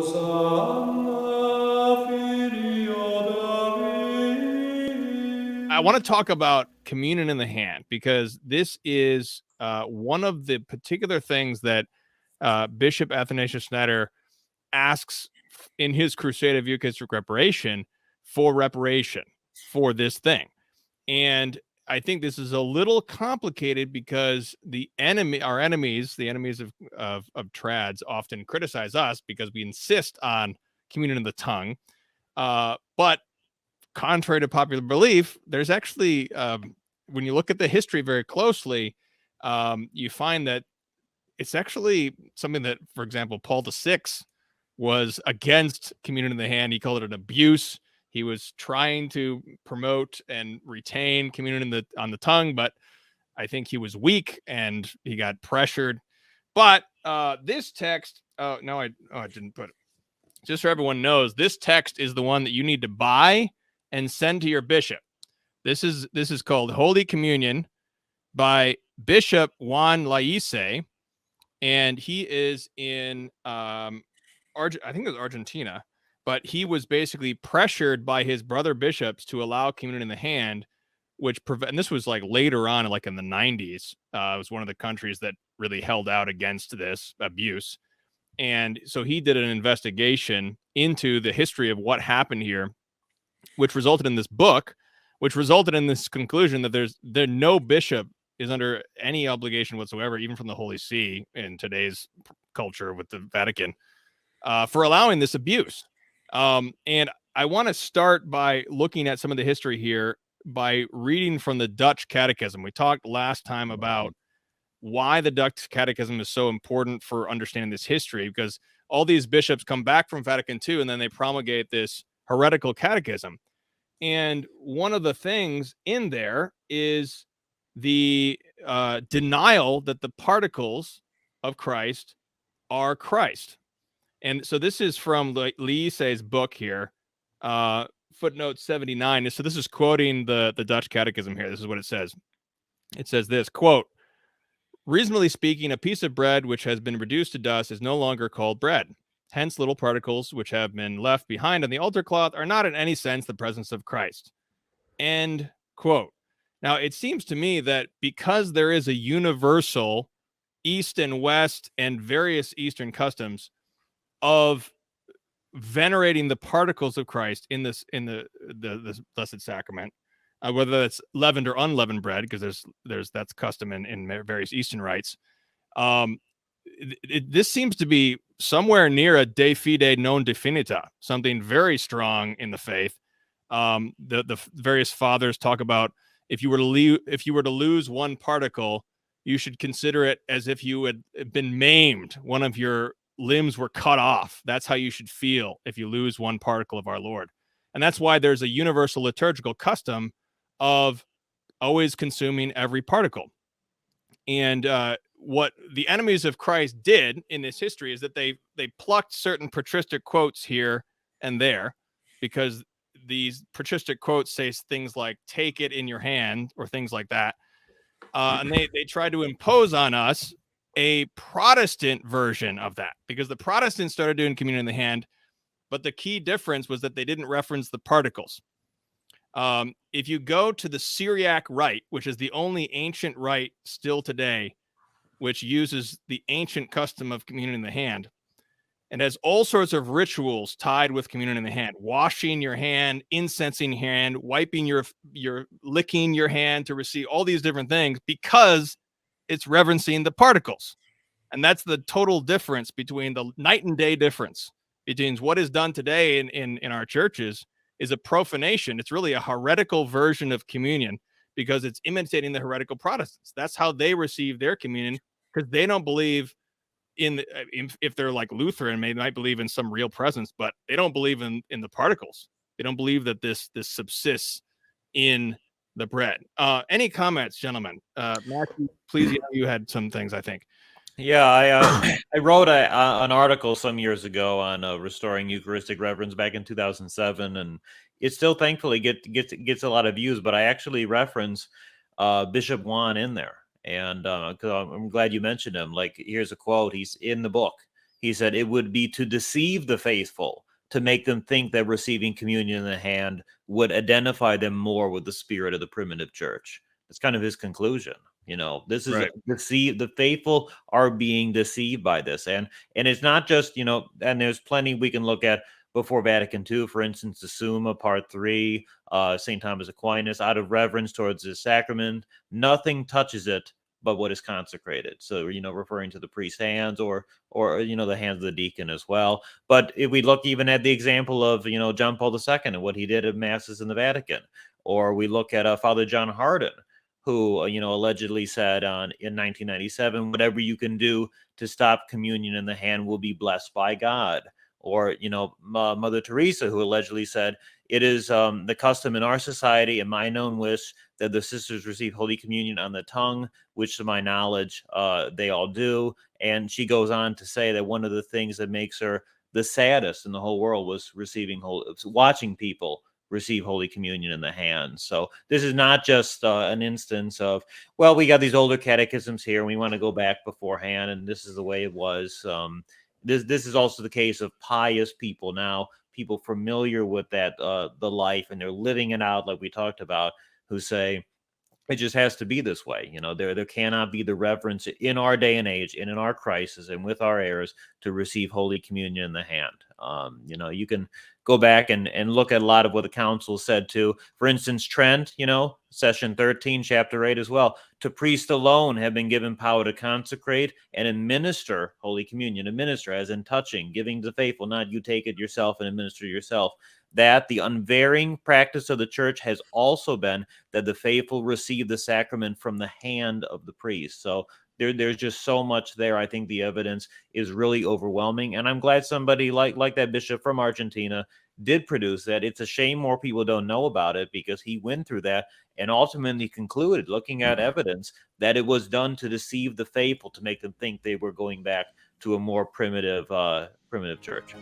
I want to talk about communion in the hand because this is one of the particular things that Bishop Athanasius Schneider asks in his Crusade of Eucharistic Reparation for this thing. And I think this is a little complicated because our enemies, the enemies of trads, often criticize us because we insist on communion in the tongue. But contrary to popular belief, there's actually, when you look at the history very closely, you find that it's actually something that, for example, Paul VI was against communion in the hand. He called it an abuse. He was trying to promote and retain communion on the tongue, but I think he was weak and he got pressured. But this text, I didn't put it. Just so everyone knows, this text is the one that you need to buy and send to your bishop. This is called Holy Communion by Bishop Juan Laise, and he is in I think it was Argentina, but he was basically pressured by his brother bishops to allow communion in the hand, and this was like later on, like in the 90s. It was one of the countries that really held out against this abuse. And so he did an investigation into the history of what happened here, which resulted in this book, which resulted in this conclusion that no bishop is under any obligation whatsoever, even from the Holy See in today's culture with the Vatican, for allowing this abuse. And I want to start by looking at some of the history here by reading from the Dutch Catechism. We talked last time about why the Dutch Catechism is so important for understanding this history, because all these bishops come back from Vatican II and then they promulgate this heretical catechism. And one of the things in there is the denial that the particles of Christ are Christ. And so this is from Laise's book here, footnote 79. So this is quoting the Dutch Catechism here. This is what it says. It says this, quote, "Reasonably speaking, a piece of bread which has been reduced to dust is no longer called bread. Hence, little particles which have been left behind on the altar cloth are not in any sense the presence of Christ." End quote. Now, it seems to me that because there is a universal East and West and various Eastern customs of venerating the particles of Christ in the Blessed Sacrament, whether that's leavened or unleavened bread, because that's custom in various Eastern rites. This seems to be somewhere near a de fide non definita, something very strong in the faith. The various fathers talk about if you were to lose one particle, you should consider it as if you had been maimed. One of your limbs were cut off. That's how you should feel if you lose one particle of our Lord. And that's why there's a universal liturgical custom of always consuming every particle. And what the enemies of Christ did in this history is that they plucked certain patristic quotes here and there, because these patristic quotes say things like "take it in your hand" or things like that. And they tried to impose on us a Protestant version of that, because the Protestants started doing communion in the hand, but the key difference was that they didn't reference the particles. If you go to the Syriac rite, which is the only ancient rite still today, which uses the ancient custom of communion in the hand, and has all sorts of rituals tied with communion in the hand: washing your hand, incensing your hand, wiping your licking your hand to receive all these different things, because it's reverencing the particles. And that's the total difference, between the night and day difference between what is done today in our churches is a profanation. It's really a heretical version of communion, because it's imitating the heretical Protestants. That's how they receive their communion, because they don't believe if they're like Lutheran, they might believe in some real presence, but they don't believe in the particles. They don't believe that this subsists in the bread. Any comments, gentlemen? Matthew, please. You had some things, I think. Yeah, I wrote an article some years ago on restoring Eucharistic reverence back in 2007, and it still thankfully gets a lot of views. But I actually reference Bishop Juan in there, and I'm glad you mentioned him. Like, here's a quote. He's in the book. He said it would be to deceive the faithful, to make them think that receiving communion in the hand would identify them more with the spirit of the primitive church. That's kind of his conclusion. This is Right. the faithful are being deceived by this. And it's not just, and there's plenty we can look at before Vatican II, for instance, the Summa, Part 3, St. Thomas Aquinas, out of reverence towards the sacrament, nothing touches it but what is consecrated. So, referring to the priest's hands or the hands of the deacon as well. But if we look even at the example of, John Paul II and what he did at masses in the Vatican, or we look at Father John Hardon, who, allegedly said in 1997, whatever you can do to stop communion in the hand will be blessed by God. Or, Mother Teresa, who allegedly said, it is the custom in our society and my known wish that the sisters receive Holy Communion on the tongue, which to my knowledge, they all do. And she goes on to say that one of the things that makes her the saddest in the whole world was watching people receive Holy Communion in the hands. So this is not just an instance of, well, we got these older catechisms here and we want to go back beforehand, and this is the way it was. This is also the case of pious people now, people familiar with that the life, and they're living it out, like we talked about, who say it just has to be this way. There cannot be the reverence in our day and age and in our crisis and with our heirs to receive Holy Communion in the hand. You can go back and look at a lot of what the council said too. For instance, Trent, session 13, chapter 8 as well. To priests alone have been given power to consecrate and administer Holy Communion. Administer as in touching, giving to the faithful, not you take it yourself and administer yourself. That the unvarying practice of the church has also been that the faithful receive the sacrament from the hand of the priest. So there's just so much there. I think the evidence is really overwhelming, and I'm glad somebody like that bishop from Argentina did produce that. It's a shame more people don't know about it, because he went through that and ultimately concluded, looking at evidence, that it was done to deceive the faithful, to make them think they were going back to a more primitive church.